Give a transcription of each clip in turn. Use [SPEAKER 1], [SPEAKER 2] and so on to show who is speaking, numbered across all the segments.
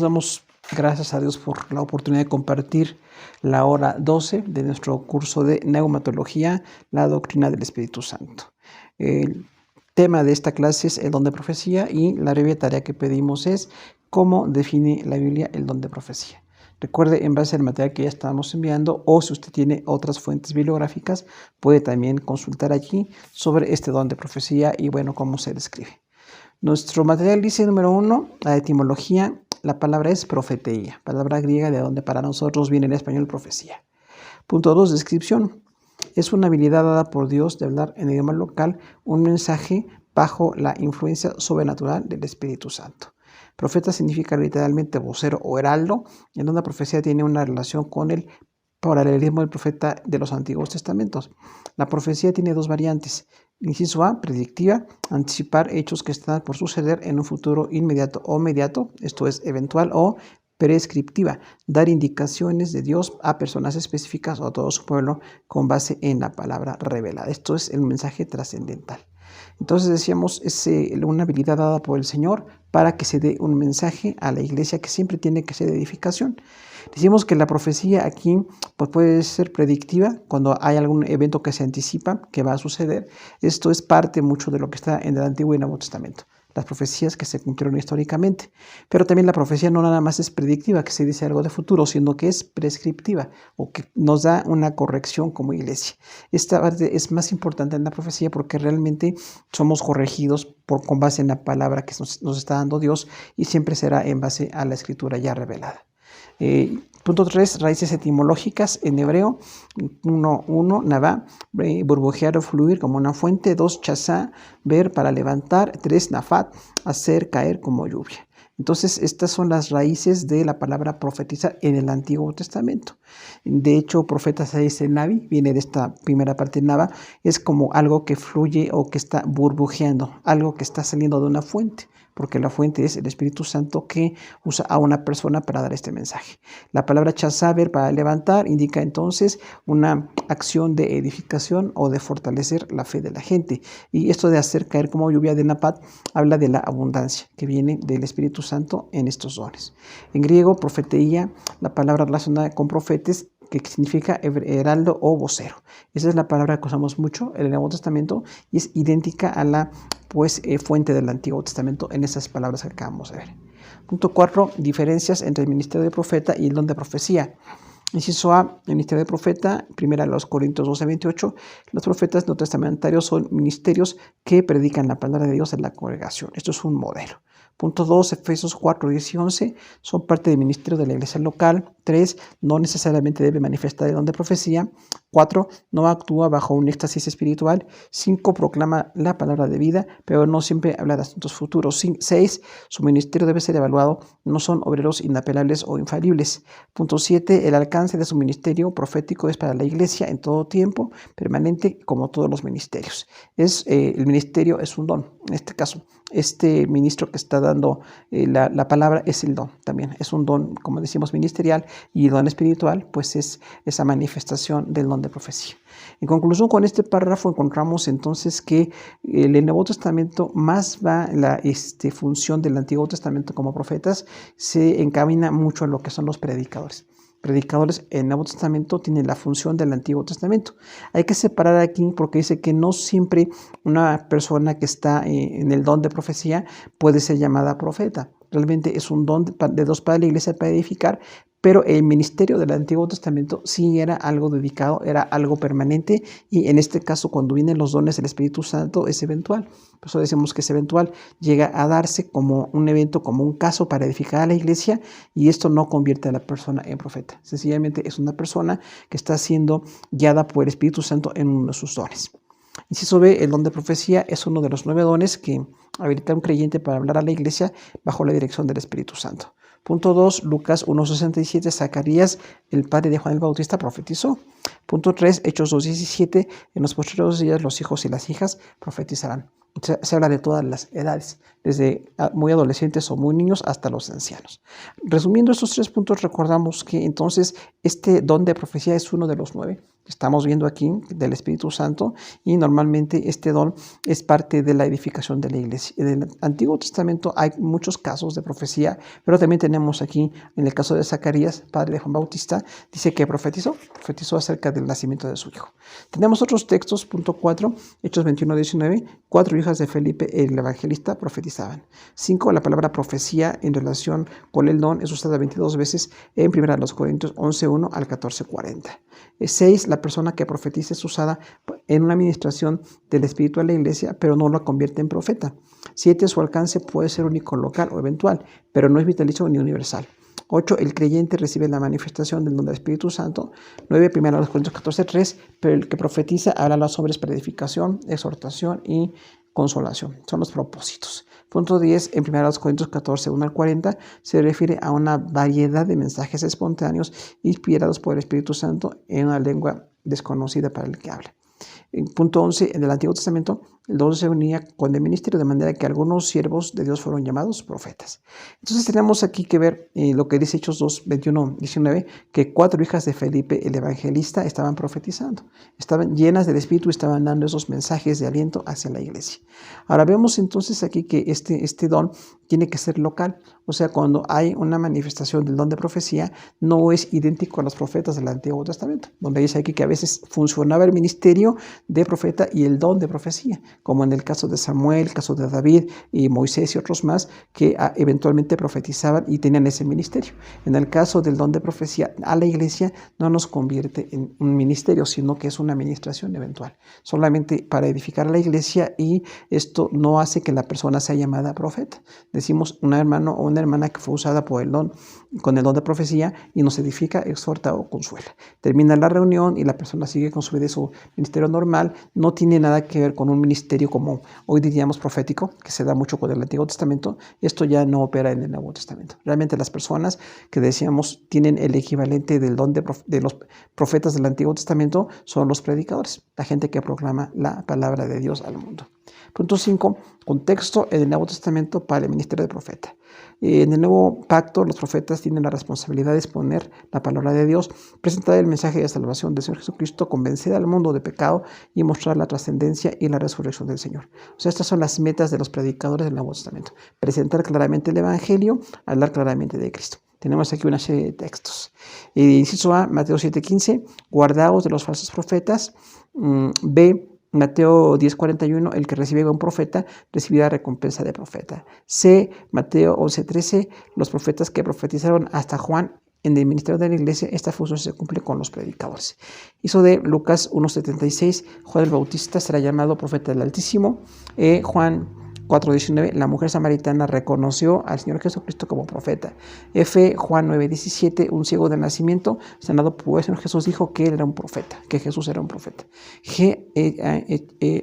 [SPEAKER 1] damos gracias a Dios por la oportunidad de compartir la hora 12 de nuestro curso de Neumatología, la doctrina del Espíritu Santo. El tema de esta clase es el don de profecía y la breve tarea que pedimos es cómo define la Biblia el don de profecía. Recuerde, en base al material que ya estábamos enviando, o si usted tiene otras fuentes bibliográficas, puede también consultar allí sobre este don de profecía y bueno, cómo se describe. Nuestro material dice, número 1, la etimología. La palabra es profeteía, palabra griega de donde para nosotros viene en español profecía. Punto 2, descripción. Es una habilidad dada por Dios de hablar en idioma local un mensaje bajo la influencia sobrenatural del Espíritu Santo. Profeta significa literalmente vocero o heraldo, en donde la profecía tiene una relación con el paralelismo del profeta de los Antiguos Testamentos. La profecía tiene dos variantes. Inciso A, predictiva, anticipar hechos que están por suceder en un futuro inmediato o mediato, esto es eventual, o prescriptiva, dar indicaciones de Dios a personas específicas o a todo su pueblo con base en la palabra revelada. Esto es el mensaje trascendental. Entonces decíamos, es una habilidad dada por el Señor para que se dé un mensaje a la iglesia que siempre tiene que ser de edificación. Decimos que la profecía aquí pues, puede ser predictiva cuando hay algún evento que se anticipa que va a suceder. Esto es parte mucho de lo que está en el Antiguo y Nuevo Testamento, las profecías que se cumplieron históricamente. Pero también la profecía no nada más es predictiva, que se dice algo de futuro, sino que es prescriptiva o que nos da una corrección como iglesia. Esta parte es más importante en la profecía porque realmente somos corregidos con base en la palabra que nos está dando Dios y siempre será en base a la escritura ya revelada. Punto 3, raíces etimológicas en hebreo. 1, navá, burbujear o fluir como una fuente. 2, chazá, ver para levantar. 3, nafat, hacer caer como lluvia. Entonces, estas son las raíces de la palabra profetizar en el Antiguo Testamento. De hecho, profeta se dice navi, viene de esta primera parte nava, es como algo que fluye o que está burbujeando, algo que está saliendo de una fuente, porque la fuente es el Espíritu Santo que usa a una persona para dar este mensaje. La palabra chazaber para levantar indica entonces una acción de edificación o de fortalecer la fe de la gente. Y esto de hacer caer como lluvia de napat habla de la abundancia que viene del Espíritu Santo en estos dones. En griego, profeteía, la palabra relacionada con profetes, que significa heraldo o vocero. Esa es la palabra que usamos mucho en el Nuevo Testamento y es idéntica a la fuente del Antiguo Testamento en esas palabras que acabamos de ver. Punto 4, diferencias entre el ministerio de profeta y el don de profecía. Inciso A, el ministerio de profeta, 1 Corintios 12:28, los profetas neotestamentarios son ministerios que predican la palabra de Dios en la congregación. Esto es un modelo. Punto 2, Efesios 4:10 y 11, son parte del ministerio de la iglesia local. 3, no necesariamente debe manifestar el don de profecía. 4, no actúa bajo un éxtasis espiritual. 5, proclama la palabra de vida, pero no siempre habla de asuntos futuros. 6, su ministerio debe ser evaluado, no son obreros inapelables o infalibles. Punto 7, el alcance de su ministerio profético es para la iglesia en todo tiempo, permanente, como todos los ministerios. El ministerio es un don, en este caso. Este ministro que está dando la palabra es el don también. Es un don, como decimos, ministerial, y el don espiritual, pues es esa manifestación del don de profecía. En conclusión, con este párrafo encontramos entonces que en el Nuevo Testamento más va la función del Antiguo Testamento como profetas, se encamina mucho a lo que son los predicadores. Predicadores en el Nuevo Testamento tienen la función del Antiguo Testamento. Hay que separar aquí porque dice que no siempre una persona que está en el don de profecía puede ser llamada profeta. Realmente es un don de Dios para la iglesia para edificar, pero el ministerio del Antiguo Testamento sí era algo dedicado, era algo permanente, y en este caso cuando vienen los dones del Espíritu Santo es eventual. Por eso decimos que es eventual, llega a darse como un evento, como un caso para edificar a la iglesia, y esto no convierte a la persona en profeta. Sencillamente es una persona que está siendo guiada por el Espíritu Santo en uno de sus dones. Inciso B, el don de profecía es uno de los 9 dones que habilita a un creyente para hablar a la iglesia bajo la dirección del Espíritu Santo. Punto 2, Lucas 1:67, Zacarías, el padre de Juan el Bautista, profetizó. Punto 3, Hechos 2:17, en los posteriores días los hijos y las hijas profetizarán. Se habla de todas las edades, desde muy adolescentes o muy niños hasta los ancianos. Resumiendo estos 3 puntos, recordamos que entonces este don de profecía es uno de los 9 estamos viendo aquí del Espíritu Santo, y normalmente este don es parte de la edificación de la iglesia. En el Antiguo Testamento hay muchos casos de profecía, pero también tenemos aquí, en el caso de Zacarías, padre de Juan Bautista, dice que profetizó acerca del nacimiento de su hijo. Tenemos otros textos, punto 4, Hechos 21:19, 4 hijas de Felipe el evangelista profetizaban. 5, la palabra profecía en relación con el don es usada 22 veces en 1 Corintios 11:1 al 14:40. 6, la persona que profetiza es usada en una administración del Espíritu a la iglesia, pero no la convierte en profeta. 7, su alcance puede ser único, local o eventual, pero no es vitalicio ni universal. 8, el creyente recibe la manifestación del don del Espíritu Santo. 9, 1 Corintios 14:3, pero el que profetiza habla las obras para edificación, exhortación y consolación. Son los propósitos. Punto 10, en 1 Corintios 14:1 al 40, se refiere a una variedad de mensajes espontáneos inspirados por el Espíritu Santo en una lengua desconocida para el que habla. En punto 11, en el Antiguo Testamento, el don se unía con el ministerio, de manera que algunos siervos de Dios fueron llamados profetas. Entonces tenemos aquí que ver lo que dice Hechos 2:21-19, que 4 hijas de Felipe el evangelista estaban profetizando, estaban llenas del Espíritu y estaban dando esos mensajes de aliento hacia la iglesia. Ahora vemos entonces aquí que este don tiene que ser local, o sea, cuando hay una manifestación del don de profecía, no es idéntico a los profetas del Antiguo Testamento, donde dice aquí que a veces funcionaba el ministerio de profeta y el don de profecía, como en el caso de Samuel, el caso de David y Moisés y otros más que eventualmente profetizaban y tenían ese ministerio. En el caso del don de profecía a la iglesia no nos convierte en un ministerio, sino que es una administración eventual, solamente para edificar a la iglesia, y esto no hace que la persona sea llamada profeta. Decimos un hermano o una hermana que fue usada por el don, con el don de profecía, y nos edifica, exhorta o consuela. Termina la reunión y la persona sigue con su vida y su ministerio normal. No tiene nada que ver con un ministerio como hoy diríamos profético, que se da mucho con el Antiguo Testamento. Esto ya no opera en el Nuevo Testamento. Realmente las personas que decíamos tienen el equivalente del don de los profetas del Antiguo Testamento son los predicadores, la gente que proclama la palabra de Dios al mundo. Punto 5. Contexto en el Nuevo Testamento para el ministerio de profeta. En el Nuevo Pacto, los profetas tienen la responsabilidad de exponer la palabra de Dios, presentar el mensaje de salvación del Señor Jesucristo, convencer al mundo de pecado y mostrar la trascendencia y la resurrección del Señor. O sea, estas son las metas de los predicadores del Nuevo Testamento. Presentar claramente el Evangelio, hablar claramente de Cristo. Tenemos aquí una serie de textos. Inciso A, Mateo 7:15, guardaos de los falsos profetas. B, Mateo 10:41, el que recibe a un profeta recibirá recompensa de profeta. C, Mateo 11:13, los profetas que profetizaron hasta Juan en el ministerio de la iglesia, esta función se cumple con los predicadores. Hizo de Lucas 1:76, Juan el Bautista será llamado profeta del Altísimo. Juan 4:19, la mujer samaritana reconoció al Señor Jesucristo como profeta. F, Juan 9:17, un ciego de nacimiento sanado por el Señor Jesús dijo que él era un profeta, que Jesús era un profeta. G,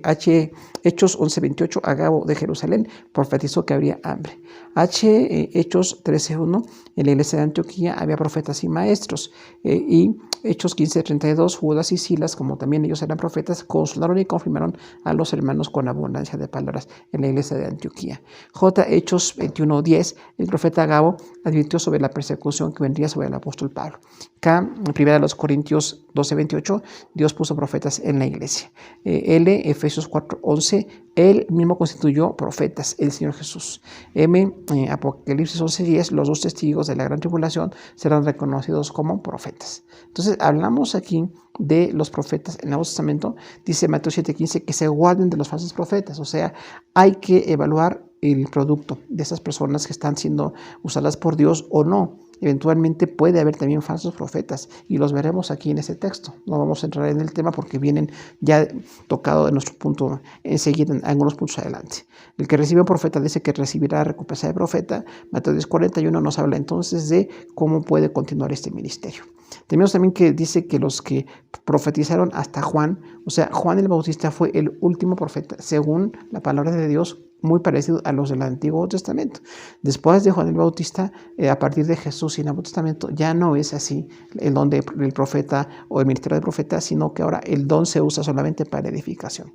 [SPEAKER 1] H, Hechos 11:28, Agabo de Jerusalén profetizó que habría hambre. H, Hechos 13:1, en la iglesia de Antioquía había profetas y maestros. Y Hechos 15:32, Judas y Silas, como también ellos eran profetas, consolaron y confirmaron a los hermanos con abundancia de palabras en la iglesia de Antioquía. J, Hechos 21:10, el profeta Agabo advirtió sobre la persecución que vendría sobre el apóstol Pablo. K, 1 Corintios 12:28, Dios puso profetas en la iglesia. L, Efesios 4:11, él mismo constituyó profetas, el Señor Jesús. M, Apocalipsis 11:10, los 2 testigos de la gran tribulación serán reconocidos como profetas. Entonces hablamos aquí de los profetas en el Nuevo Testamento. Dice Mateo 7:15 que se guarden de los falsos profetas, o sea, hay que evaluar el producto de esas personas que están siendo usadas por Dios o no. Eventualmente puede haber también falsos profetas y los veremos aquí en ese texto. No vamos a entrar en el tema porque vienen ya tocado en nuestro punto enseguida en algunos puntos adelante. El que recibe un profeta dice que recibirá recompensa de profeta. Mateo 10:41 nos habla entonces de cómo puede continuar este ministerio. Tenemos también que dice que los que profetizaron hasta Juan, o sea, Juan el Bautista fue el último profeta, según la palabra de Dios, muy parecidos a los del Antiguo Testamento. Después de Juan el Bautista, a partir de Jesús y el Nuevo Testamento, ya no es así el don del profeta o el ministerio del profeta, sino que ahora el don se usa solamente para edificación.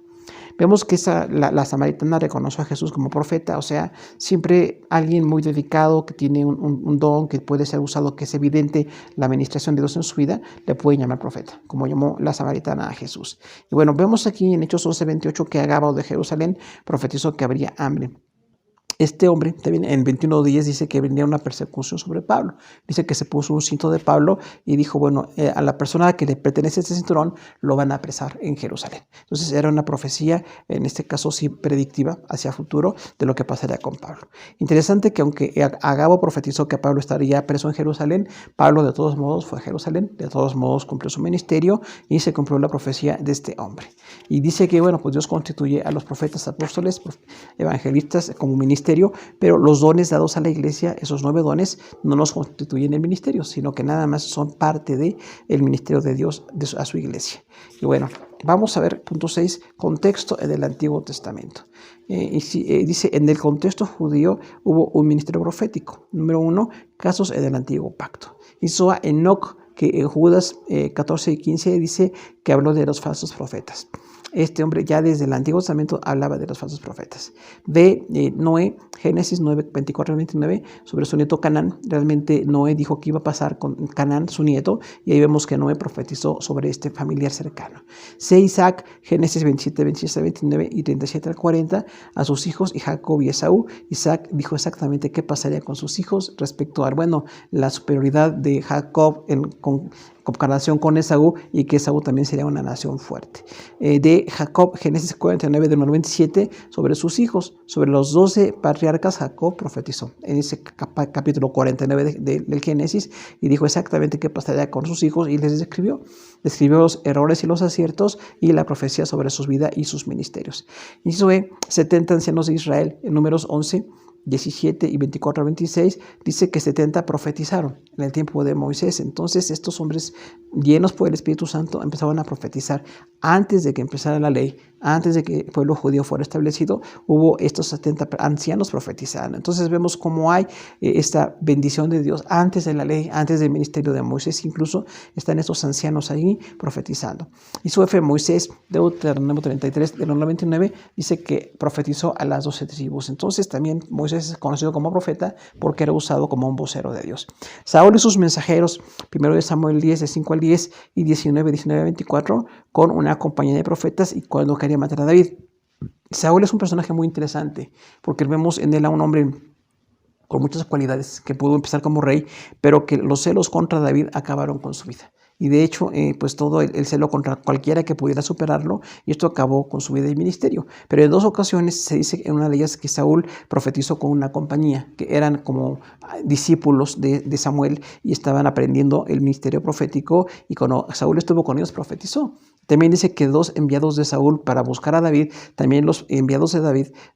[SPEAKER 1] Vemos que la samaritana reconoció a Jesús como profeta, o sea, siempre alguien muy dedicado, que tiene un don que puede ser usado, que es evidente la administración de Dios en su vida, le pueden llamar profeta, como llamó la samaritana a Jesús. Y bueno, vemos aquí en Hechos 11:28 que Agabo de Jerusalén profetizó que habría hambre. Este hombre, también en 21:10 dice que vendría una persecución sobre Pablo. Dice que se puso un cinto de Pablo y dijo, bueno, a la persona que le pertenece este cinturón lo van a apresar en Jerusalén. Entonces era una profecía, en este caso sí predictiva, hacia futuro, de lo que pasaría con Pablo. Interesante que aunque Agabo profetizó que Pablo estaría preso en Jerusalén, Pablo de todos modos fue a Jerusalén, de todos modos cumplió su ministerio y se cumplió la profecía de este hombre. Y dice que, bueno, pues Dios constituye a los profetas, apóstoles, evangelistas como ministerio, pero los dones dados a la iglesia, esos 9 dones, no nos constituyen el ministerio, sino que nada más son parte del ministerio de Dios a su iglesia. Y bueno, vamos a ver, punto 6, contexto del Antiguo Testamento. Dice, en el contexto judío hubo un ministerio profético. Número 1, casos en el Antiguo Pacto. Hizo a Enoc, que en Judas 14:15 dice que habló de los falsos profetas. Este hombre ya desde el Antiguo Testamento hablaba de los falsos profetas. Noé, Génesis 9:24-29, sobre su nieto Canaán. Realmente Noé dijo que iba a pasar con Canaán, su nieto, y ahí vemos que Noé profetizó sobre este familiar cercano. Isaac, Génesis 27:26-29 y 37-40, a sus hijos y Jacob y Esaú. Isaac dijo exactamente qué pasaría con sus hijos respecto a, la superioridad de Jacob con comparación con Esaú, y que Esaú también sería una nación fuerte. De Jacob, Génesis 49, del 97, sobre sus hijos, sobre los 12 patriarcas, Jacob profetizó en ese capítulo 49 del Génesis, y dijo exactamente qué pasaría con sus hijos, y les describió los errores y los aciertos, y la profecía sobre sus vidas y sus ministerios. Inciso 70 ancianos de Israel, en Números 11, 17 y 24-26, dice que 70 profetizaron en el tiempo de Moisés. Entonces estos hombres llenos por el Espíritu Santo empezaban a profetizar. Antes de que empezara la ley, antes de que el pueblo judío fuera establecido, hubo estos 70 ancianos profetizando. Entonces vemos cómo hay esta bendición de Dios antes de la ley, antes del ministerio de Moisés. Incluso están estos ancianos ahí profetizando. Hizo Moisés, Deuteronomio 33, del 1 al 29, dice que profetizó a las 12 tribus. Entonces también Moisés es conocido como profeta porque era usado como un vocero de Dios. Saúl y sus mensajeros, 1 Samuel 10, de 5 al 10 y 19-24, con una compañía de profetas, y cuando quería matar a David. Saúl es un personaje muy interesante porque vemos en él a un hombre con muchas cualidades, que pudo empezar como rey, pero que los celos contra David acabaron con su vida. Y de hecho, pues todo el celo contra cualquiera que pudiera superarlo, y esto acabó con su vida y ministerio. Pero en 2 ocasiones se dice en una de ellas que Saúl profetizó con una compañía, que eran como discípulos de Samuel y estaban aprendiendo el ministerio profético, y cuando Saúl estuvo con ellos profetizó. También dice que 2 enviados de Saúl para buscar a David, también los enviados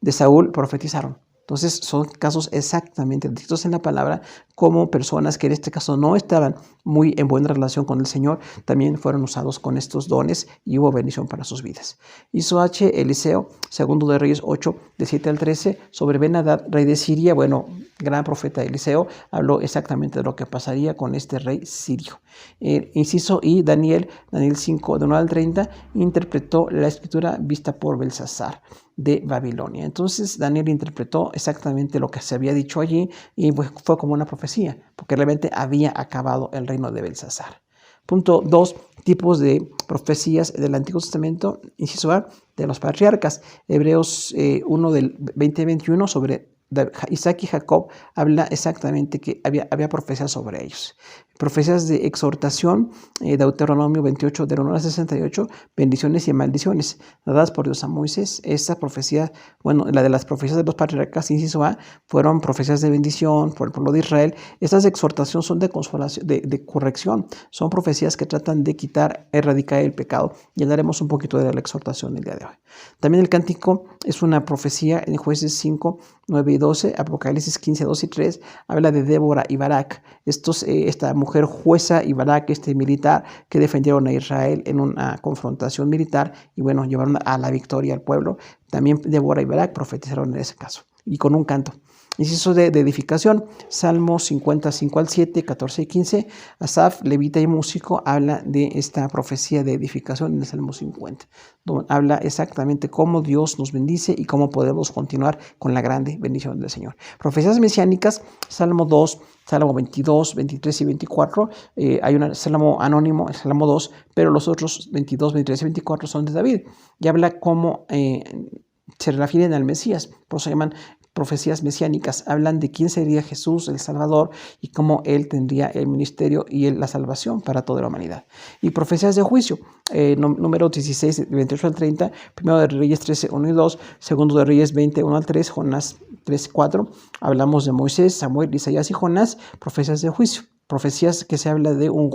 [SPEAKER 1] de Saúl profetizaron. Entonces son casos exactamente descritos en la palabra como personas que en este caso no estaban muy en buena relación con el Señor, también fueron usados con estos dones y hubo bendición para sus vidas. Hizo Eliseo, segundo de Reyes 8, de 7 al 13, sobre Ben-Hadad, rey de Siria. Gran profeta Eliseo habló exactamente de lo que pasaría con este rey sirio. Y Daniel 5, de 1 al 30, interpretó la escritura vista por Belsasar de Babilonia. Entonces Daniel interpretó exactamente lo que se había dicho allí, y fue como una profecía, porque realmente había acabado el reino de Belsasar. Punto 2, tipos de profecías del Antiguo Testamento. Inciso A, de los patriarcas. Hebreos 1 del 20-21, sobre Isaac y Jacob, habla exactamente que había profecías sobre ellos. Profecías de exhortación, Deuteronomio 28, del 1 al 68, bendiciones y maldiciones dadas por Dios a Moisés. Esa profecía, la de las profecías de los patriarcas, inciso A, fueron profecías de bendición por el pueblo de Israel. Estas de exhortación son de consolación, de corrección, son profecías que tratan de erradicar el pecado, y hablaremos un poquito de la exhortación el día de hoy. También el cántico es una profecía en Jueces 5, 9 y 12, Apocalipsis 15, 2 y 3, habla de Débora y Barak. Esta mujer jueza y Barak, militar, que defendieron a Israel en una confrontación militar y bueno, llevaron a la victoria al pueblo. También Débora y Barak profetizaron en ese caso, y con un canto. Inciso de edificación, Salmos 55 al 7, 14 y 15. Asaf, levita y músico, habla de esta profecía de edificación en el Salmo 50, donde habla exactamente cómo Dios nos bendice y cómo podemos continuar con la grande bendición del Señor. Profecías mesiánicas, Salmo 2, Salmo 22, 23 y 24. Hay un salmo anónimo, el Salmo 2, pero los otros 22, 23 y 24 son de David. Y habla cómo se refieren al Mesías, por eso se llaman profecías mesiánicas. Hablan de quién sería Jesús, el Salvador, y cómo Él tendría el ministerio y la salvación para toda la humanidad. Y profecías de juicio, número 16, 28 al 30, primero de Reyes 13, 1 y 2, segundo de Reyes 20, 1 al 3, Jonás 3, 4. Hablamos de Moisés, Samuel, Isaías y Jonás, profecías de juicio, profecías que se habla de un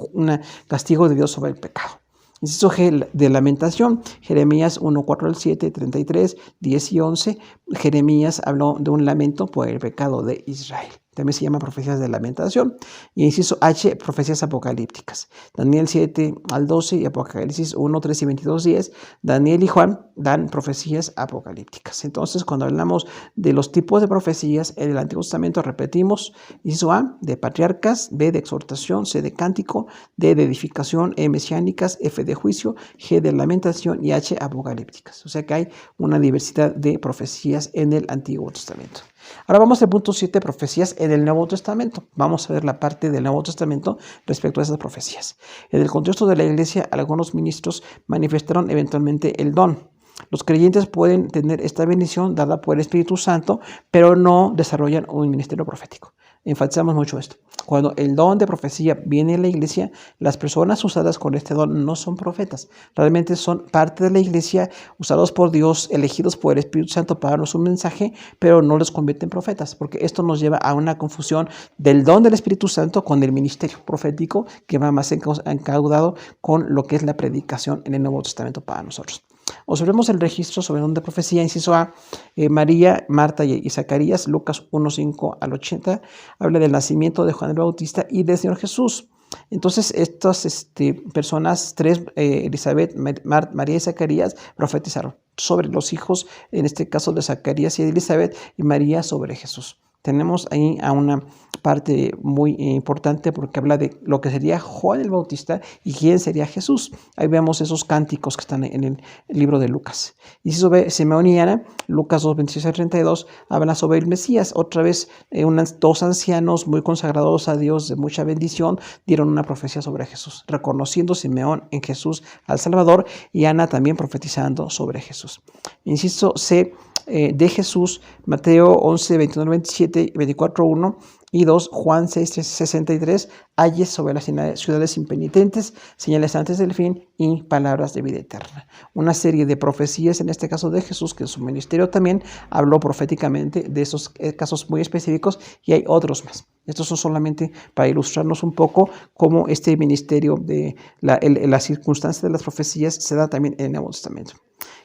[SPEAKER 1] castigo de Dios sobre el pecado. Inciso G de lamentación, Jeremías 1, 4 al 7, 33, 10 y 11. Jeremías habló de un lamento por el pecado de Israel. También se llama profecías de lamentación. Y inciso H, profecías apocalípticas. Daniel 7 al 12 y Apocalipsis 1, 3 y 22, 10. Daniel y Juan dan profecías apocalípticas. Entonces, cuando hablamos de los tipos de profecías en el Antiguo Testamento, repetimos: inciso A, de patriarcas; B, de exhortación; C, de cántico; D, de edificación; E, mesiánicas; F, de juicio; G, de lamentación; y H, apocalípticas. O sea que hay una diversidad de profecías en el Antiguo Testamento. Ahora vamos al punto 7, profecías en el Nuevo Testamento. Vamos a ver la parte del Nuevo Testamento respecto a esas profecías. En el contexto de la iglesia, algunos ministros manifestaron eventualmente el don. Los creyentes pueden tener esta bendición dada por el Espíritu Santo, pero no desarrollan un ministerio profético. Enfatizamos mucho esto. Cuando el don de profecía viene en la iglesia, las personas usadas con este don no son profetas. Realmente son parte de la iglesia, usados por Dios, elegidos por el Espíritu Santo para darnos un mensaje, pero no les convierte en profetas, porque esto nos lleva a una confusión del don del Espíritu Santo con el ministerio profético, que va más encaudado con lo que es la predicación en el Nuevo Testamento para nosotros. Observemos el registro sobre el don de profecía. Inciso A, María, Marta y Zacarías, Lucas 1, 5 al 80, habla del nacimiento de Juan el Bautista y del Señor Jesús. Entonces, estas personas, tres, Elizabeth, María y Zacarías, profetizaron sobre los hijos, en este caso de Zacarías y de Elizabeth, y María sobre Jesús. Tenemos ahí a una parte muy importante porque habla de lo que sería Juan el Bautista y quién sería Jesús. Ahí vemos esos cánticos que están en el libro de Lucas. Y si sobre Simeón y Ana, Lucas 2, 26 al 32, habla sobre el Mesías. Otra vez, dos ancianos muy consagrados a Dios, de mucha bendición, dieron una profecía sobre Jesús, reconociendo Simeón en Jesús al Salvador y Ana también profetizando sobre Jesús. Inciso C, de Jesús, Mateo 11, 29, 27, 24, 1 y 2, Juan 6, 63, ayes sobre las ciudades impenitentes, señales antes del fin y palabras de vida eterna. Una serie de profecías, en este caso de Jesús, que en su ministerio también habló proféticamente de esos casos muy específicos, y hay otros más. Estos son solamente para ilustrarnos un poco cómo este ministerio de la circunstancia de las profecías se da también en el Nuevo Testamento.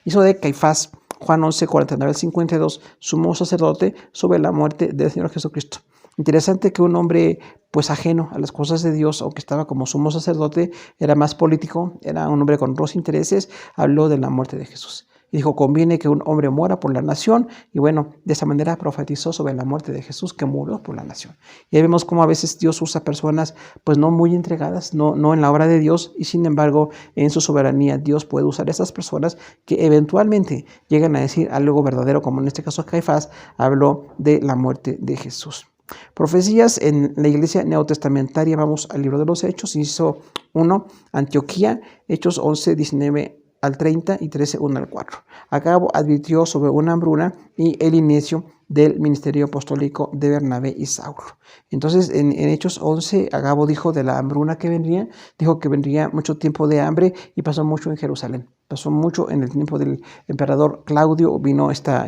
[SPEAKER 1] Hizo de Caifás, Juan 11, 49 al 52, sumo sacerdote, sobre la muerte del Señor Jesucristo. Interesante que un hombre pues ajeno a las cosas de Dios, o que estaba como sumo sacerdote, era más político, era un hombre con otros intereses, habló de la muerte de Jesús. Y dijo: conviene que un hombre muera por la nación. Y bueno, de esa manera profetizó sobre la muerte de Jesús, que murió por la nación. Y ahí vemos cómo a veces Dios usa personas pues no muy entregadas, no en la obra de Dios, y sin embargo en su soberanía Dios puede usar a esas personas que eventualmente llegan a decir algo verdadero, como en este caso Caifás habló de la muerte de Jesús. Profecías en la iglesia neotestamentaria. Vamos al libro de los Hechos, inciso 1, Antioquía, Hechos 11, 19 al 30 y 13, 1 al 4. Agabo advirtió sobre una hambruna y el inicio del ministerio apostólico de Bernabé y Saulo. Entonces, en Hechos 11, Agabo dijo de la hambruna que vendría, dijo que vendría mucho tiempo de hambre y pasó mucho en Jerusalén. Pasó mucho en el tiempo del emperador Claudio, vino esta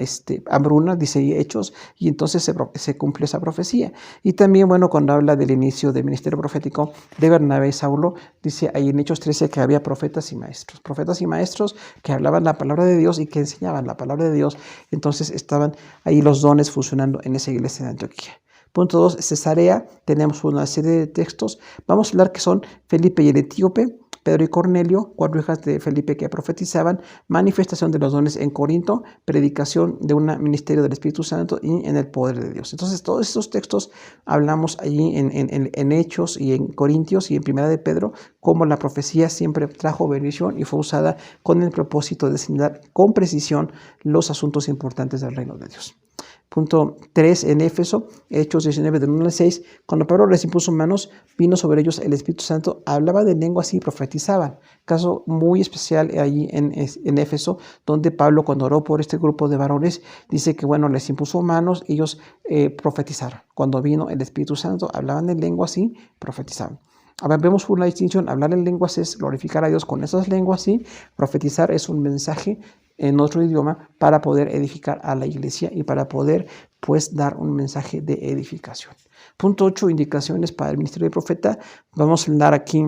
[SPEAKER 1] hambruna, dice Hechos, y entonces se cumplió esa profecía. Y también, bueno, cuando habla del inicio del ministerio profético de Bernabé y Saulo, dice ahí en Hechos 13 que había profetas y maestros que hablaban la palabra de Dios y que enseñaban la palabra de Dios. Entonces estaban ahí los dones funcionando en esa iglesia de Antioquía. Punto 2, Cesarea, tenemos una serie de textos. Vamos a hablar que son Felipe y el etíope, Pedro y Cornelio, 4 hijas de Felipe que profetizaban, manifestación de los dones en Corinto, predicación de un ministerio del Espíritu Santo y en el poder de Dios. Entonces, todos estos textos hablamos allí en Hechos y en Corintios y en Primera de Pedro, como la profecía siempre trajo bendición y fue usada con el propósito de señalar con precisión los asuntos importantes del reino de Dios. Punto 3, en Éfeso, Hechos 19, del 1 al 6, cuando Pablo les impuso manos, vino sobre ellos el Espíritu Santo, hablaba de lenguas y profetizaban. Caso muy especial allí en Éfeso, donde Pablo, cuando oró por este grupo de varones, dice que, bueno, les impuso manos, ellos profetizaron. Cuando vino el Espíritu Santo, hablaban de lenguas y profetizaban. Ahora vemos una distinción. Hablar en lenguas es glorificar a Dios con esas lenguas y profetizar es un mensaje en otro idioma para poder edificar a la iglesia y para poder, pues, dar un mensaje de edificación. Punto 8, indicaciones para el ministerio de profeta. Vamos a hablar aquí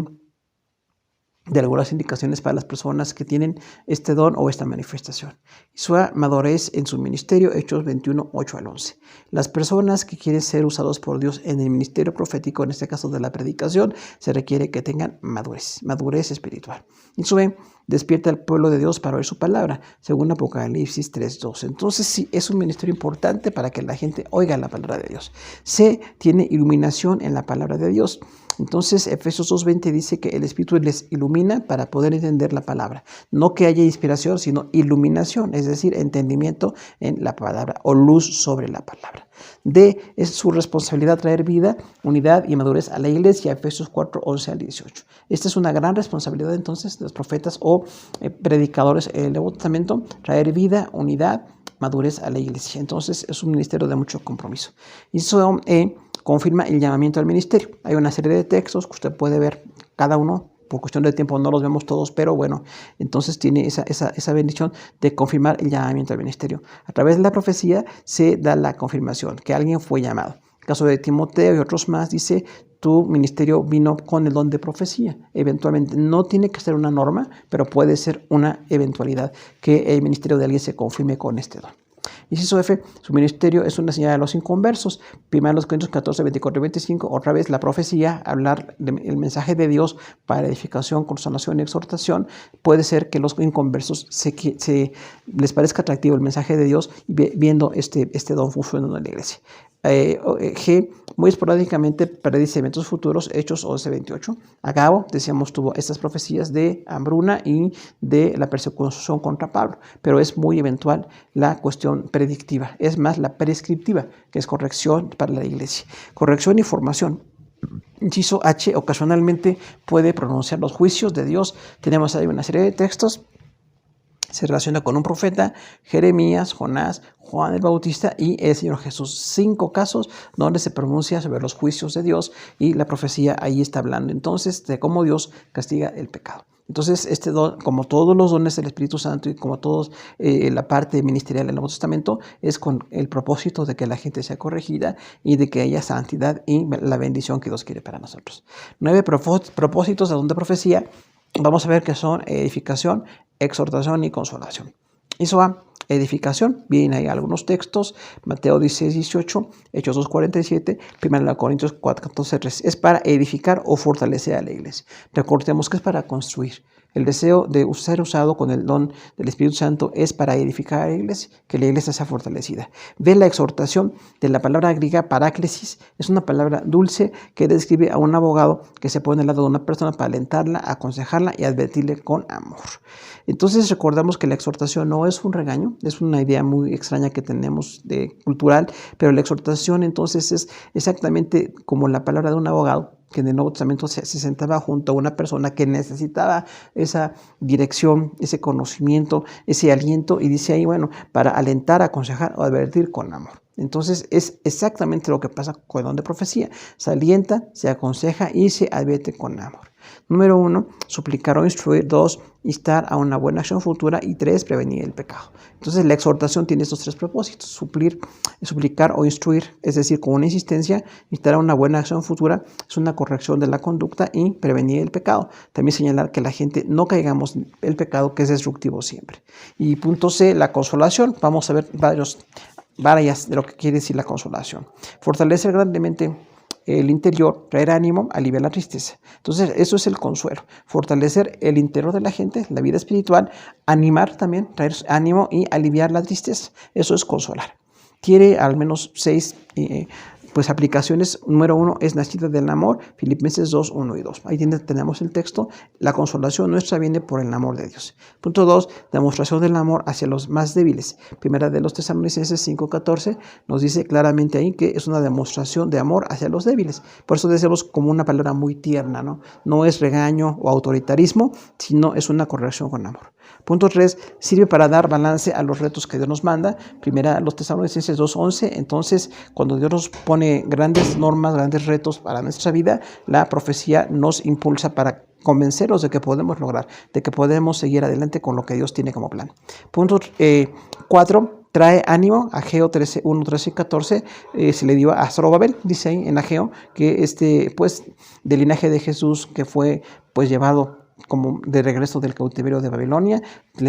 [SPEAKER 1] de algunas indicaciones para las personas que tienen este don o esta manifestación. Su madurez en su ministerio, Hechos 21, 8 al 11. Las personas que quieren ser usados por Dios en el ministerio profético, en este caso de la predicación, se requiere que tengan madurez espiritual. Y su despierta al pueblo de Dios para oír su palabra, según Apocalipsis 3:12. Entonces, sí, es un ministerio importante para que la gente oiga la palabra de Dios. C, tiene iluminación en la palabra de Dios. Entonces, Efesios 2:20 dice que el Espíritu les ilumina para poder entender la palabra. No que haya inspiración, sino iluminación, es decir, entendimiento en la palabra o luz sobre la palabra. D, es su responsabilidad traer vida, unidad y madurez a la iglesia, Efesios 4:11 al 18. Esta es una gran responsabilidad entonces de los profetas o predicadores en el Nuevo Testamento, traer vida, unidad, madurez a la iglesia. Entonces, es un ministerio de mucho compromiso. Y eso confirma el llamamiento al ministerio. Hay una serie de textos que usted puede ver cada uno. Por cuestión de tiempo no los vemos todos, pero bueno, entonces tiene esa bendición de confirmar el llamamiento al ministerio. A través de la profecía se da la confirmación que alguien fue llamado. En el caso de Timoteo y otros más dice, tu ministerio vino con el don de profecía. Eventualmente no tiene que ser una norma, pero puede ser una eventualidad que el ministerio de alguien se confirme con este don. Inciso F, su ministerio es una señal de los inconversos. 1 Corintios 14, 24 y 25, otra vez la profecía, hablar del mensaje de Dios para edificación, consolación y exhortación. Puede ser que los inconversos les parezca atractivo el mensaje de Dios viendo este don funcionando en la iglesia. G, muy esporádicamente predice eventos futuros, Hechos 11:28. Agabo, decíamos, tuvo estas profecías de hambruna y de la persecución contra Pablo, pero es muy eventual la cuestión predictiva, es más la prescriptiva, que es corrección para la iglesia. Corrección y formación. Inciso H, ocasionalmente puede pronunciar los juicios de Dios. Tenemos ahí una serie de textos. Se relaciona con un profeta, Jeremías, Jonás, Juan el Bautista y el Señor Jesús. 5 casos donde se pronuncia sobre los juicios de Dios y la profecía ahí está hablando entonces de cómo Dios castiga el pecado. Entonces, este don, como todos los dones del Espíritu Santo y como todos la parte ministerial del Nuevo Testamento, es con el propósito de que la gente sea corregida y de que haya santidad y la bendición que Dios quiere para nosotros. 9 propósitos de don de profecía. Vamos a ver que son edificación, exhortación y consolación. Inciso A, edificación. Vienen ahí algunos textos. Mateo 16:18, Hechos 2:47, 1 Corintios 4:14. Es para edificar o fortalecer a la iglesia. Recordemos que es para construir. El deseo de ser usado con el don del Espíritu Santo es para edificar a la iglesia, que la iglesia sea fortalecida. Ve la exhortación de la palabra griega paráclesis, es una palabra dulce que describe a un abogado que se pone al lado de una persona para alentarla, aconsejarla y advertirle con amor. Entonces recordamos que la exhortación no es un regaño, es una idea muy extraña que tenemos cultural, pero la exhortación entonces es exactamente como la palabra de un abogado que en el Nuevo Testamento se sentaba junto a una persona que necesitaba esa dirección, ese conocimiento, ese aliento, y dice ahí, bueno, para alentar, aconsejar o advertir con amor. Entonces es exactamente lo que pasa con el don de profecía. Se alienta, se aconseja y se advierte con amor. Número 1, suplicar o instruir. 2, instar a una buena acción futura. Y 3, prevenir el pecado. Entonces la exhortación tiene estos 3 propósitos: suplicar o instruir, es decir, con una insistencia; instar a una buena acción futura, es una corrección de la conducta; y prevenir el pecado, también señalar que la gente no caigamos en el pecado, que es destructivo siempre. Y punto C, la consolación. Vamos a ver varias de lo que quiere decir la consolación. Fortalecer grandemente el interior, traer ánimo, aliviar la tristeza. Entonces, eso es el consuelo. Fortalecer el interior de la gente, la vida espiritual, animar también, traer ánimo y aliviar la tristeza. Eso es consolar. Tiene al menos 6 aplicaciones. Número 1 es nacida del amor, Filipenses 2, 1 y 2. Ahí tenemos el texto. La consolación nuestra viene por el amor de Dios. Punto 2, demostración del amor hacia los más débiles. Primera de los Tesalonicenses 5, 14 nos dice claramente ahí que es una demostración de amor hacia los débiles. Por eso decimos como una palabra muy tierna, ¿no? No es regaño o autoritarismo, sino es una corrección con amor. Punto 3, sirve para dar balance a los retos que Dios nos manda. Primera los Tesalonicenses 2:11. Entonces, cuando Dios nos pone grandes normas, grandes retos para nuestra vida, la profecía nos impulsa para convencernos de que podemos lograr, de que podemos seguir adelante con lo que Dios tiene como plan. Punto 4, trae ánimo. Ageo 13, 1, 13 y 14 se le dio a Zorobabel, dice ahí en Ageo, que del linaje de Jesús, que fue llevado como de regreso del cautiverio de Babilonia,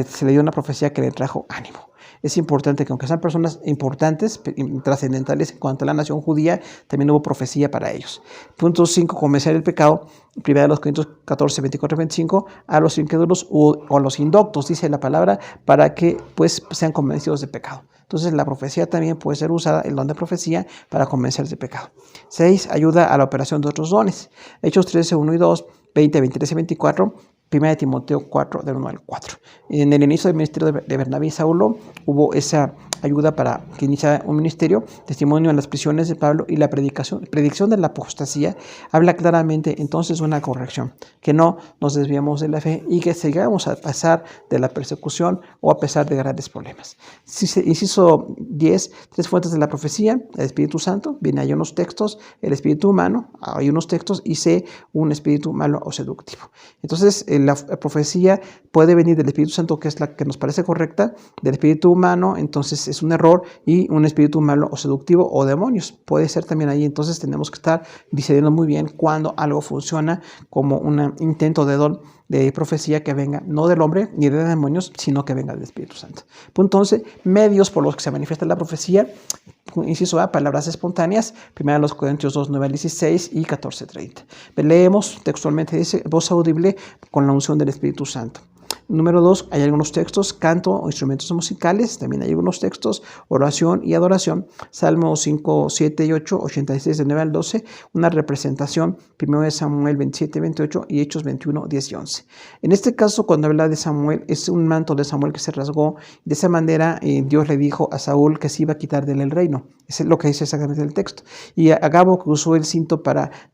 [SPEAKER 1] se le dio una profecía que le trajo ánimo. Es importante que aunque sean personas importantes, trascendentales en cuanto a la nación judía, también hubo profecía para ellos. Punto 5, convencer el pecado. Primera de los Corintios 14, 24 y 25, a los incrédulos o a los indoctos, dice la palabra, para que sean convencidos de pecado. Entonces la profecía también puede ser usada, el don de profecía, para convencer de pecado. 6, ayuda a la operación de otros dones. Hechos 13, 1 y 2, 20, 23 y 24, 1 Timoteo 4, del 1 al 4. En el inicio del ministerio de Bernabé y Saulo hubo esa ayuda para que iniciara un ministerio. Testimonio en las prisiones de Pablo y la predicción de la apostasía habla claramente entonces una corrección, que no nos desviamos de la fe y que sigamos a pesar de la persecución o a pesar de grandes problemas. Inciso 10, 3 fuentes de la profecía: el Espíritu Santo, viene ahí unos textos; el espíritu humano, hay unos textos; y C, un espíritu malo o seductivo. Entonces la profecía puede venir del Espíritu Santo, que es la que nos parece correcta; del espíritu humano, entonces es un error; y un espíritu malo o seductivo, o demonios, puede ser también ahí. Entonces tenemos que estar discerniendo muy bien cuando algo funciona como un intento de don de profecía que venga no del hombre ni de demonios, sino que venga del Espíritu Santo. Punto 11, medios por los que se manifiesta la profecía. Inciso A, palabras espontáneas. Primera los Corintios 2, 9 al 16 y 14, 30. Leemos textualmente, dice: voz audible con la unción del Espíritu Santo. Número 2, hay algunos textos: canto o instrumentos musicales. También hay algunos textos: oración y adoración. Salmos 5, 7 y 8, 86 de 9 al 12. Una representación: 1 Samuel 27, 28 y Hechos 21, 10 y 11. En este caso, cuando habla de Samuel, es un manto de Samuel que se rasgó. De esa manera, Dios le dijo a Saúl que se iba a quitar de él el reino. Eso es lo que dice exactamente el texto. Y Agabo, que usó el cinto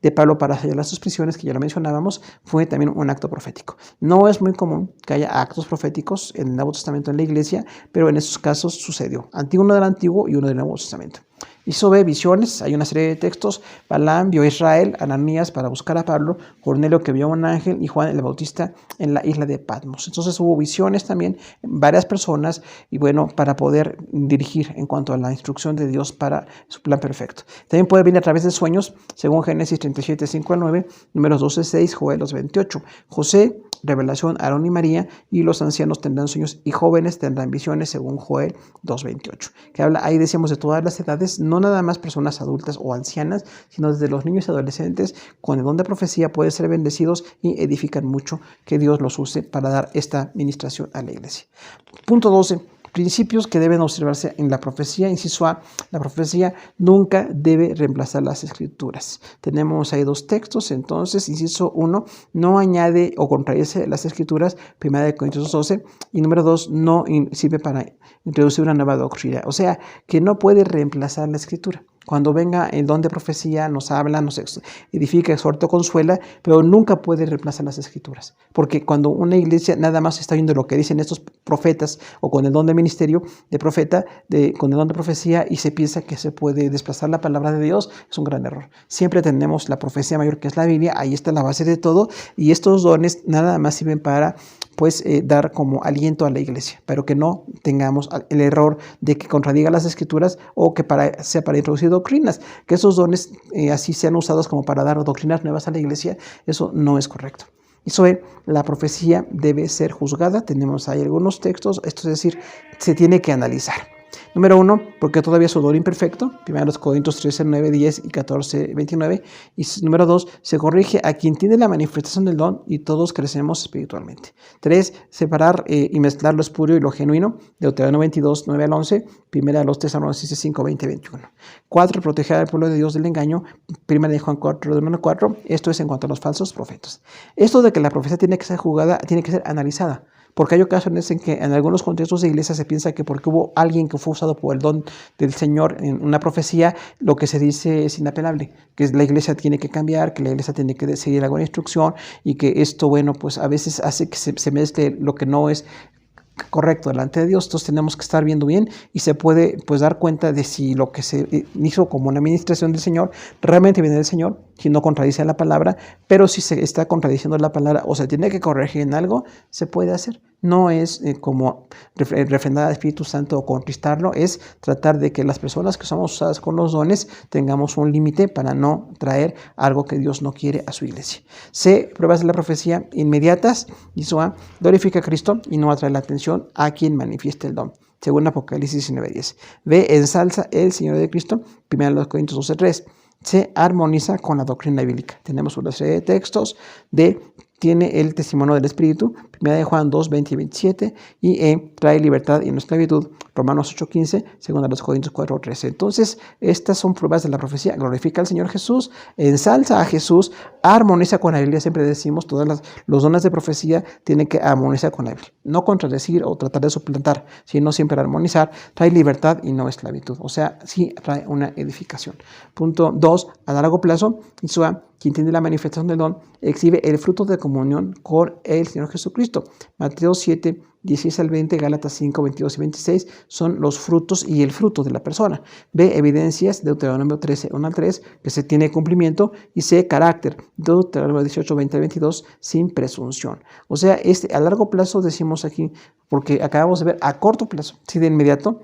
[SPEAKER 1] de Pablo para sellar sus prisiones, que ya lo mencionábamos, fue también un acto profético. No es muy común que haya actos proféticos en el Nuevo Testamento en la iglesia, pero en esos casos sucedió. Uno del Antiguo y uno del Nuevo Testamento. Hizo visiones, hay una serie de textos: Balaam vio a Israel, Ananías para buscar a Pablo, Cornelio que vio a un ángel, y Juan el Bautista en la isla de Patmos. Entonces hubo visiones también en varias personas, y para poder dirigir en cuanto a la instrucción de Dios para su plan perfecto. También puede venir a través de sueños, según Génesis 37, 5 al 9, Números 12, 6, Joel 28. José, revelación, Aarón y María, y los ancianos tendrán sueños y jóvenes tendrán visiones, según Joel 2:28, que habla, ahí decíamos, de todas las edades, no nada más personas adultas o ancianas, sino desde los niños y adolescentes con el don de profecía pueden ser bendecidos y edifican mucho. Que Dios los use para dar esta ministración a la iglesia. Punto 12. Principios que deben observarse en la profecía. Inciso A, la profecía nunca debe reemplazar las escrituras. Tenemos ahí 2 textos, entonces, inciso 1, no añade o contradice las escrituras, 1 Corintios 12, y número 2, no sirve para introducir una nueva doctrina, o sea, que no puede reemplazar la escritura. Cuando venga el don de profecía, nos habla, nos edifica, exhorta, consuela, pero nunca puede reemplazar las escrituras. Porque cuando una iglesia nada más está viendo lo que dicen estos profetas o con el don de ministerio de profeta, con el don de profecía, y se piensa que se puede desplazar la palabra de Dios, es un gran error. Siempre tenemos la profecía mayor, que es la Biblia, ahí está la base de todo, y estos dones nada más sirven para dar como aliento a la iglesia, pero que no tengamos el error de que contradiga las escrituras o que sea para introducir doctrinas, que esos dones así sean usados como para dar doctrinas nuevas a la iglesia. Eso no es correcto. Eso es, la profecía debe ser juzgada. Tenemos ahí algunos textos, esto es decir, se tiene que analizar. Número 1, porque todavía es su don imperfecto, 1 Corintios 13, 9, 10 y 14, 29. Y número 2, se corrige a quien tiene la manifestación del don y todos crecemos espiritualmente. 3, separar y mezclar lo espurio y lo genuino, Deuteronomio 22, 9 al 11, 1 Tesalonicenses 5, 20, 21. 4, proteger al pueblo de Dios del engaño, 1 Juan 4, 1 al 4, esto es en cuanto a los falsos profetas. Esto de que la profecía tiene que ser juzgada, tiene que ser analizada. Porque hay ocasiones en que en algunos contextos de iglesia se piensa que porque hubo alguien que fue usado por el don del Señor en una profecía, lo que se dice es inapelable, que la iglesia tiene que cambiar, que la iglesia tiene que seguir alguna instrucción y que esto, pues a veces hace que se mezcle lo que no es correcto delante de Dios. Entonces tenemos que estar viendo bien y se puede dar cuenta de si lo que se hizo como una administración del Señor realmente viene del Señor, si no contradice la palabra, pero si se está contradiciendo la palabra o se tiene que corregir en algo, se puede hacer. No es como refrendar al Espíritu Santo o contristarlo, es tratar de que las personas que somos usadas con los dones tengamos un límite para no traer algo que Dios no quiere a su iglesia. C, pruebas de la profecía inmediatas. Hizo A, glorifica a Cristo y no atrae la atención a quien manifieste el don, según Apocalipsis 19:10. B, ensalza el Señor de Cristo, 1 Corintios 12:3. Se armoniza con la doctrina bíblica. Tenemos una serie de textos. D, tiene el testimonio del Espíritu, 1 Juan 2, 20 y 27, y E, trae libertad y no esclavitud, Romanos 8, 15, 2 Corintios 4, 13. Entonces, estas son pruebas de la profecía. Glorifica al Señor Jesús, ensalza a Jesús, armoniza con la Biblia. Siempre decimos, los dones de profecía tienen que armonizar con la Biblia. No contradecir o tratar de suplantar, sino siempre armonizar. Trae libertad y no esclavitud. O sea, sí trae una edificación. Punto 2, a largo plazo, Isua, quien tiene la manifestación del don, exhibe el fruto de comunión con el Señor Jesucristo. Mateo 7, 16 al 20, Gálatas 5, 22 y 26 son los frutos y el fruto de la persona. B, evidencias, Deuteronomio 13, 1 al 3, que se tiene cumplimiento. Y C, carácter, Deuteronomio 18, 20 al 22, sin presunción. O sea, a largo plazo decimos aquí, porque acabamos de ver a corto plazo, sí, de inmediato,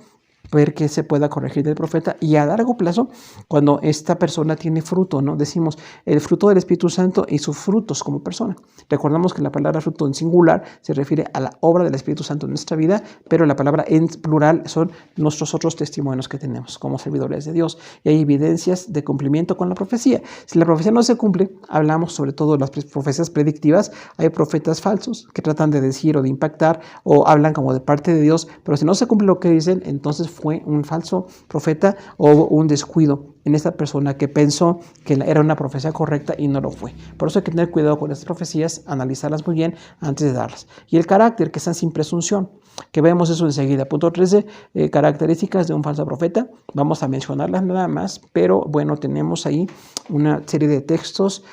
[SPEAKER 1] ver que se pueda corregir del profeta, y a largo plazo, cuando esta persona tiene fruto, ¿no? Decimos el fruto del Espíritu Santo y sus frutos como persona. Recordamos que la palabra fruto en singular se refiere a la obra del Espíritu Santo en nuestra vida, pero la palabra en plural son nuestros otros testimonios que tenemos como servidores de Dios, y hay evidencias de cumplimiento con la profecía. Si la profecía no se cumple, hablamos sobre todo de las profecías predictivas. Hay profetas falsos que tratan de decir o de impactar o hablan como de parte de Dios, pero si no se cumple lo que dicen, entonces fue un falso profeta o un descuido en esta persona que pensó que era una profecía correcta y no lo fue. Por eso hay que tener cuidado con estas profecías, analizarlas muy bien antes de darlas. Y el carácter, que están sin presunción, que vemos eso enseguida. Punto 13, características de un falso profeta. Vamos a mencionarlas nada más, pero bueno, tenemos ahí una serie de textos,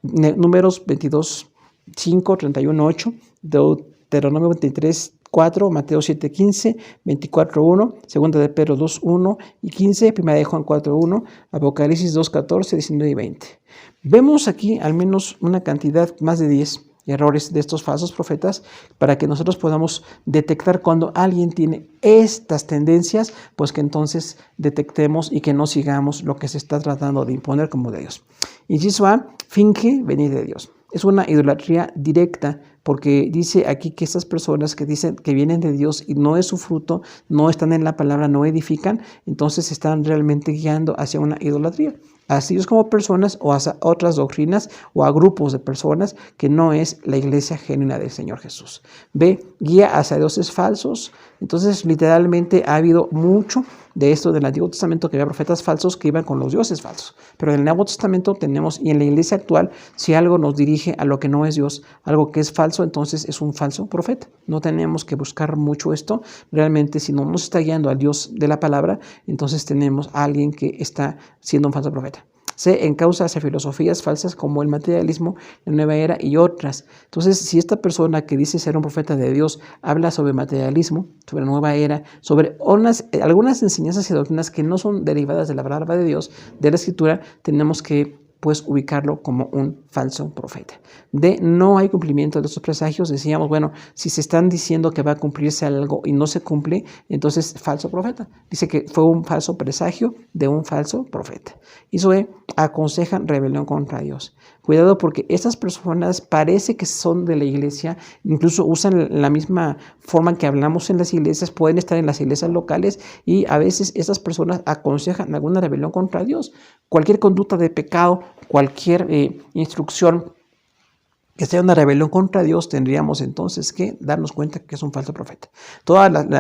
[SPEAKER 1] números 22, 5, 31, 8, Deuteronomio 23, 4, Mateo 7, 15, 24, 1, 2 de Pedro 2, 1 y 15, 1 de Juan 4, 1, Apocalipsis 2, 14, 19 y 20. Vemos aquí al menos una cantidad, más de 10 errores de estos falsos profetas, para que nosotros podamos detectar cuando alguien tiene estas tendencias, pues que entonces detectemos y que no sigamos lo que se está tratando de imponer como de Dios. Inciso A, finge venir de Dios. Es una idolatría directa, porque dice aquí que estas personas que dicen que vienen de Dios y no es su fruto, no están en la palabra, no edifican, entonces están realmente guiando hacia una idolatría. Así es como personas o a otras doctrinas o a grupos de personas que no es la iglesia genuina del Señor Jesús. B, guía hacia dioses falsos. Entonces literalmente ha habido mucho de esto del Antiguo Testamento, que había profetas falsos que iban con los dioses falsos. Pero en el Nuevo Testamento tenemos, y en la iglesia actual, si algo nos dirige a lo que no es Dios, algo que es falso, falso, entonces es un falso profeta. No tenemos que buscar mucho esto. Realmente, si no nos está guiando al Dios de la palabra, entonces tenemos a alguien que está siendo un falso profeta. Se encausa hacia filosofías falsas como el materialismo, la nueva era y otras. Entonces, si esta persona que dice ser un profeta de Dios habla sobre materialismo, sobre la nueva era, sobre algunas enseñanzas y doctrinas que no son derivadas de la palabra de Dios, de la Escritura, tenemos que pues ubicarlo como un falso profeta. No hay cumplimiento de estos presagios. Decíamos, bueno, si se están diciendo que va a cumplirse algo y no se cumple, entonces falso profeta. Dice que fue un falso presagio de un falso profeta. Y Zoe aconsejan rebelión contra Dios. Cuidado, porque estas personas parece que son de la iglesia, incluso usan la misma forma que hablamos en las iglesias, pueden estar en las iglesias locales y a veces estas personas aconsejan alguna rebelión contra Dios. Cualquier conducta de pecado, cualquier instrucción que sea una rebelión contra Dios, tendríamos entonces que darnos cuenta que es un falso profeta.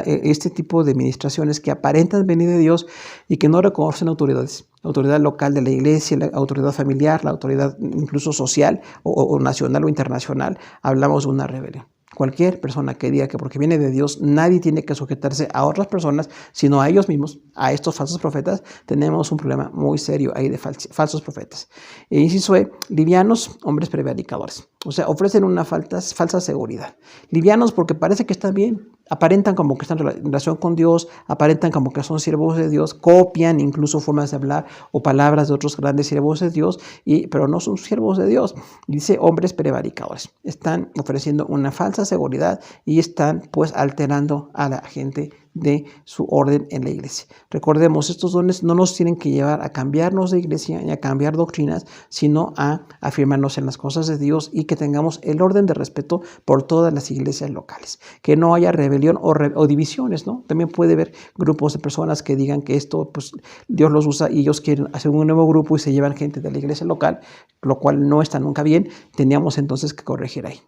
[SPEAKER 1] Este tipo de administraciones que aparentan venir de Dios y que no reconocen autoridades, la autoridad local de la iglesia, la autoridad familiar, la autoridad incluso social o nacional o internacional, hablamos de una rebelión. Cualquier persona que diga que porque viene de Dios nadie tiene que sujetarse a otras personas, sino a ellos mismos, a estos falsos profetas, tenemos un problema muy serio ahí de falsos profetas. Inciso E, livianos, hombres prevaricadores. O sea, ofrecen una falsa seguridad. Livianos porque parece que están bien, aparentan como que están en relación con Dios, aparentan como que son siervos de Dios, copian incluso formas de hablar o palabras de otros grandes siervos de Dios, pero no son siervos de Dios. Dice hombres prevaricadores. Están ofreciendo una falsa seguridad y están pues alterando a la gente de su orden en la iglesia. Recordemos, estos dones no nos tienen que llevar a cambiarnos de iglesia y a cambiar doctrinas, sino a afirmarnos en las cosas de Dios y que tengamos el orden de respeto por todas las iglesias locales. Que no haya rebelión o divisiones, ¿no? También puede haber grupos de personas que digan que esto, pues, Dios los usa y ellos quieren hacer un nuevo grupo y se llevan gente de la iglesia local, lo cual no está nunca bien. Teníamos entonces que corregir ahí.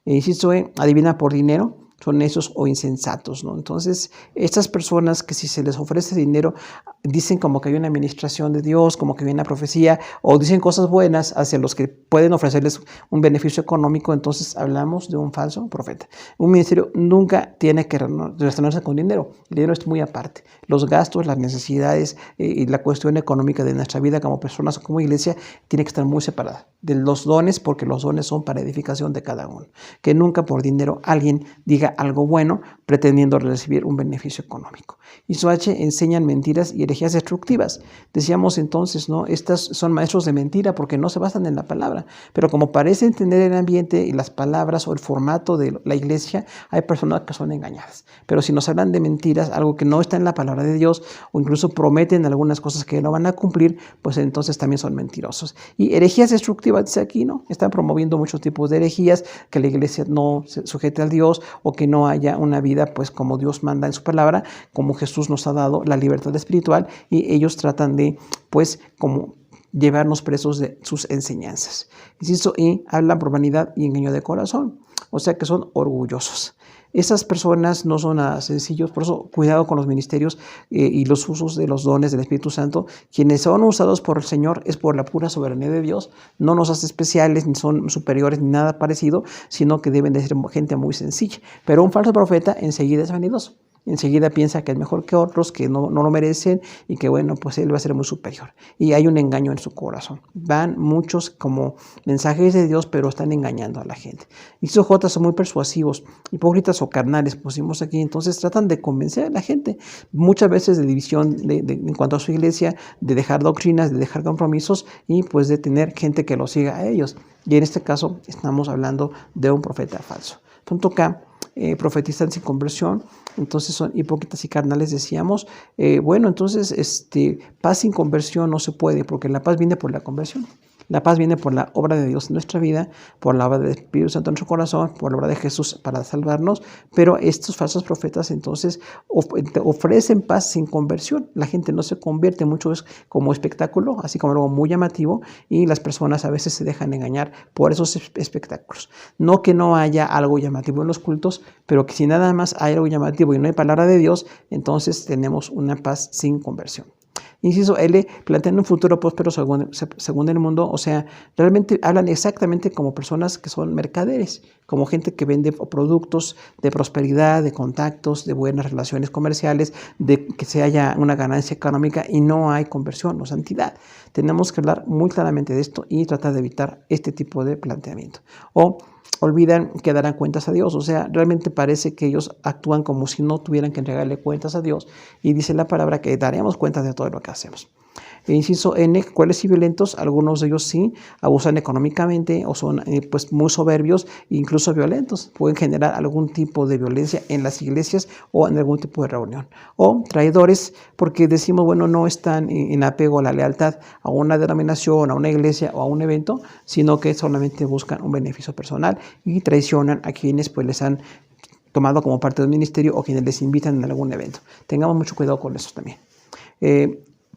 [SPEAKER 1] Insisto, adivina por dinero. Son necios o insensatos, ¿no? Entonces, estas personas que si se les ofrece dinero, dicen como que hay una administración de Dios, como que hay una profecía, o dicen cosas buenas hacia los que pueden ofrecerles un beneficio económico, entonces hablamos de un falso profeta. Un ministerio nunca tiene que relacionarse con dinero. El dinero es muy aparte. Los gastos, las necesidades y la cuestión económica de nuestra vida como personas o como iglesia tiene que estar muy separada de los dones, porque los dones son para edificación de cada uno. Que nunca por dinero alguien diga algo bueno pretendiendo recibir un beneficio económico. Inciso H, enseñan mentiras y herejías destructivas. Decíamos entonces, ¿no? Estas son maestros de mentira porque no se basan en la palabra, pero como parece entender el ambiente y las palabras o el formato de la iglesia, hay personas que son engañadas. Pero si nos hablan de mentiras, algo que no está en la palabra de Dios, o incluso prometen algunas cosas que no van a cumplir, pues entonces también son mentirosos. Y herejías destructivas, dice aquí, ¿no? Están promoviendo muchos tipos de herejías, que la iglesia no se sujete al Dios o que no haya una vida pues como Dios manda en su palabra, como Jesús nos ha dado la libertad espiritual, y ellos tratan de pues como llevarnos presos de sus enseñanzas. Insisto, y hablan por vanidad y engaño de corazón, o sea que son orgullosos. Esas personas no son nada sencillos, por eso cuidado con los ministerios y los usos de los dones del Espíritu Santo. Quienes son usados por el Señor es por la pura soberanía de Dios, no nos hace especiales, ni son superiores, ni nada parecido, sino que deben de ser gente muy sencilla. Pero un falso profeta enseguida es vanidoso. Enseguida piensa que es mejor que otros, que no lo merecen y que bueno, pues él va a ser muy superior. Y hay un engaño en su corazón. Van muchos como mensajes de Dios, pero están engañando a la gente. Y esos J son muy persuasivos, hipócritas o carnales, pusimos aquí. Entonces tratan de convencer a la gente, muchas veces de división en cuanto a su iglesia, de dejar doctrinas, de dejar compromisos y pues de tener gente que los siga a ellos. Y en este caso estamos hablando de un profeta falso. Punto K. Profetizan sin conversión, entonces son hipócritas y carnales, decíamos. Bueno, entonces paz sin conversión no se puede, porque la paz viene por la conversión. La paz viene por la obra de Dios en nuestra vida, por la obra del Espíritu Santo en nuestro corazón, por la obra de Jesús para salvarnos, pero estos falsos profetas entonces ofrecen paz sin conversión. La gente no se convierte, mucho es como espectáculo, así como algo muy llamativo, y las personas a veces se dejan engañar por esos espectáculos. No que no haya algo llamativo en los cultos, pero que si nada más hay algo llamativo y no hay palabra de Dios, entonces tenemos una paz sin conversión. Inciso L, plantean un futuro próspero según el mundo, o sea, realmente hablan exactamente como personas que son mercaderes, como gente que vende productos de prosperidad, de contactos, de buenas relaciones comerciales, de que se haya una ganancia económica y no hay conversión o santidad. Tenemos que hablar muy claramente de esto y tratar de evitar este tipo de planteamiento. O olvidan que darán cuentas a Dios, o sea, realmente parece que ellos actúan como si no tuvieran que entregarle cuentas a Dios, y dice la palabra que daremos cuentas de todo lo que hacemos. Inciso N, crueles y violentos, algunos de ellos sí abusan económicamente o son pues muy soberbios e incluso violentos. Pueden generar algún tipo de violencia en las iglesias o en algún tipo de reunión. O traidores, porque decimos, bueno, no están en apego a la lealtad a una denominación, a una iglesia o a un evento, sino que solamente buscan un beneficio personal y traicionan a quienes pues les han tomado como parte del ministerio o quienes les invitan en algún evento. Tengamos mucho cuidado con eso también.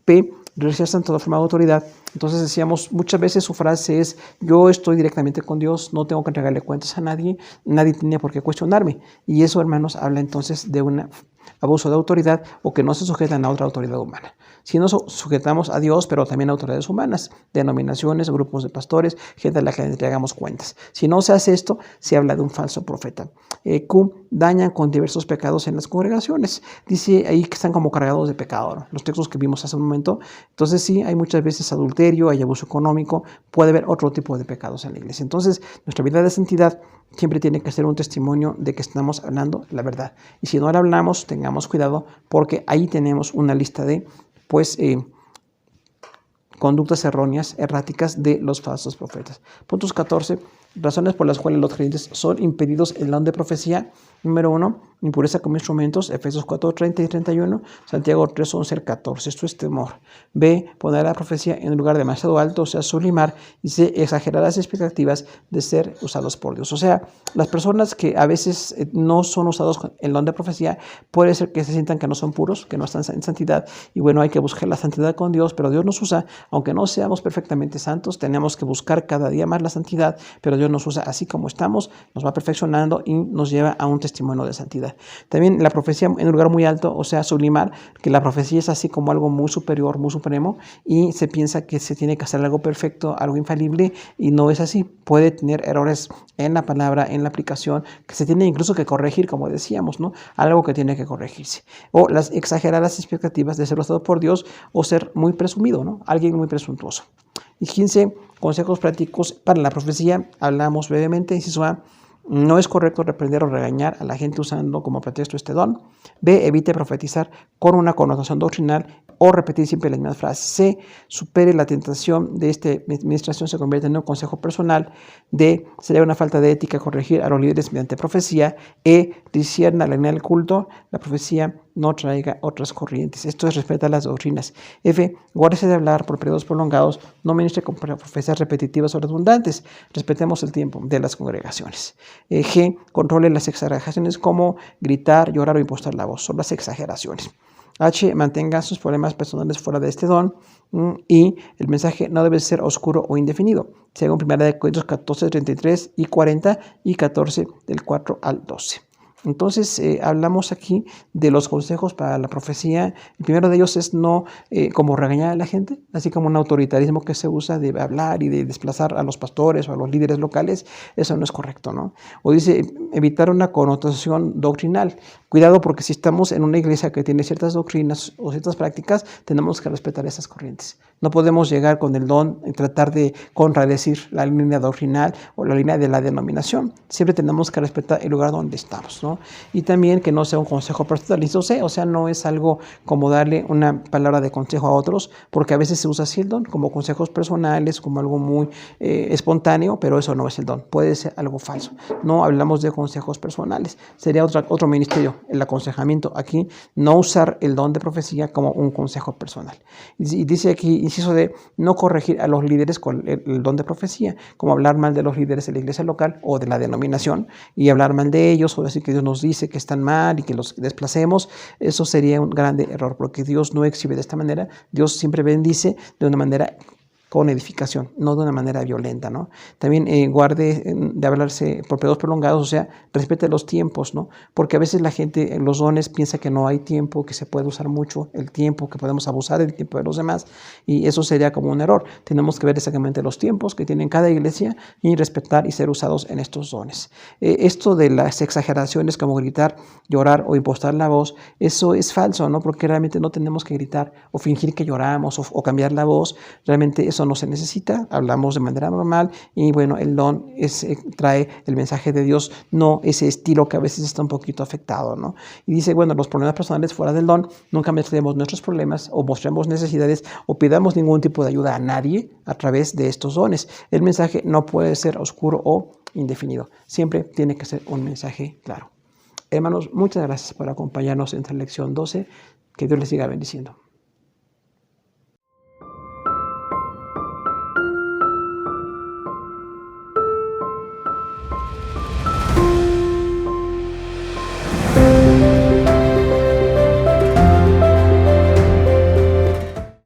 [SPEAKER 1] P, rechazan toda forma de autoridad. Entonces decíamos, muchas veces su frase es, yo estoy directamente con Dios, no tengo que entregarle cuentas a nadie, nadie tiene por qué cuestionarme. Y eso, hermanos, habla entonces de un abuso de autoridad o que no se sujetan a otra autoridad humana. Si nos sujetamos a Dios, pero también a autoridades humanas, denominaciones, grupos de pastores, gente a la que le entregamos cuentas. Si no se hace esto, se habla de un falso profeta. Q, dañan con diversos pecados en las congregaciones. Dice ahí que están como cargados de pecado, ¿no? Los textos que vimos hace un momento. Entonces sí, hay muchas veces adulterio, hay abuso económico, puede haber otro tipo de pecados en la iglesia. Entonces, nuestra vida de santidad siempre tiene que ser un testimonio de que estamos hablando la verdad. Y si no la hablamos, tengamos cuidado, porque ahí tenemos una lista de conductas erróneas, erráticas de los falsos profetas. Puntos 14. Razones por las cuales los creyentes son impedidos el don de profecía. Número 1, impureza como instrumentos, Efesios 4, 30 y 31, Santiago 3, 11 al 14. Esto es temor. B, poner la profecía en un lugar demasiado alto, o sea, sublimar, y C, exagerar las expectativas de ser usados por Dios. O sea, las personas que a veces no son usados con el don de profecía, puede ser que se sientan que no son puros, que no están en santidad, y bueno, hay que buscar la santidad con Dios, pero Dios nos usa, aunque no seamos perfectamente santos, tenemos que buscar cada día más la santidad, pero Dios nos usa así como estamos, nos va perfeccionando y nos lleva a un testimonio de santidad. También la profecía en un lugar muy alto, o sea, sublimar, que la profecía es así como algo muy superior, muy supremo, y se piensa que se tiene que hacer algo perfecto, algo infalible, y no es así. Puede tener errores en la palabra, en la aplicación, que se tiene incluso que corregir, como decíamos, ¿no? Algo que tiene que corregirse. O exagerar las expectativas de ser usado por Dios o ser muy presumido, ¿no? Alguien muy presuntuoso. Y 15, consejos prácticos para la profecía. Hablamos brevemente. Inciso A, no es correcto reprender o regañar a la gente usando como pretexto este don. B, evite profetizar con una connotación doctrinal o repetir siempre las mismas frases. C, supere la tentación de esta administración, se convierte en un consejo personal. D, sería una falta de ética corregir a los líderes mediante profecía. E, discierna la línea del culto, la profecía no traiga otras corrientes. Esto es respeta las doctrinas. F, guárdese de hablar por periodos prolongados, no ministre con profecías repetitivas o redundantes. Respetemos el tiempo de las congregaciones. G, controle las exageraciones como gritar, llorar o impostar la voz. Son las exageraciones. H, mantenga sus problemas personales fuera de este don. Y el mensaje no debe ser oscuro o indefinido, según 1 Corintios 14, 33 y 40 y 14 del 4 al 12. Entonces, hablamos aquí de los consejos para la profecía. El primero de ellos es no como regañar a la gente, así como un autoritarismo que se usa de hablar y de desplazar a los pastores o a los líderes locales. Eso no es correcto, ¿no? O dice, evitar una connotación doctrinal. Cuidado, porque si estamos en una iglesia que tiene ciertas doctrinas o ciertas prácticas, tenemos que respetar esas corrientes. No podemos llegar con el don y tratar de contradecir la línea doctrinal o la línea de la denominación. Siempre tenemos que respetar el lugar donde estamos, ¿no? Y también que no sea un consejo personalizado, o sea, no es algo como darle una palabra de consejo a otros, porque a veces se usa así el don, como consejos personales, como algo muy espontáneo, pero eso no es el don, puede ser algo falso. No hablamos de consejos personales, sería otro ministerio, el aconsejamiento. Aquí no usar el don de profecía como un consejo personal. Y dice aquí, inciso de no corregir a los líderes con el don de profecía, como hablar mal de los líderes de la iglesia local o de la denominación y hablar mal de ellos o decir que Dios nos dice que están mal y que los desplacemos. Eso sería un grande error, porque Dios no exhibe de esta manera. Dios siempre bendice de una manera con edificación, no de una manera violenta, ¿no? También guarde de hablarse por periodos prolongados, o sea, respete los tiempos, ¿no? Porque a veces la gente, los dones, piensa que no hay tiempo, que se puede usar mucho el tiempo, que podemos abusar del tiempo de los demás, y eso sería como un error. Tenemos que ver exactamente los tiempos que tiene cada iglesia y respetar y ser usados en estos dones. Esto de las exageraciones como gritar, llorar o impostar la voz, eso es falso, ¿no? Porque realmente no tenemos que gritar o fingir que lloramos o cambiar la voz. Realmente eso no se necesita, hablamos de manera normal y bueno, el don trae el mensaje de Dios, no ese estilo que a veces está un poquito afectado, ¿no? Y dice, bueno, los problemas personales fuera del don, nunca mezclemos nuestros problemas o mostremos necesidades o pidamos ningún tipo de ayuda a nadie a través de estos dones. El mensaje no puede ser oscuro o indefinido, siempre tiene que ser un mensaje claro. Hermanos, muchas gracias por acompañarnos en esta lección 12. Que Dios les siga bendiciendo.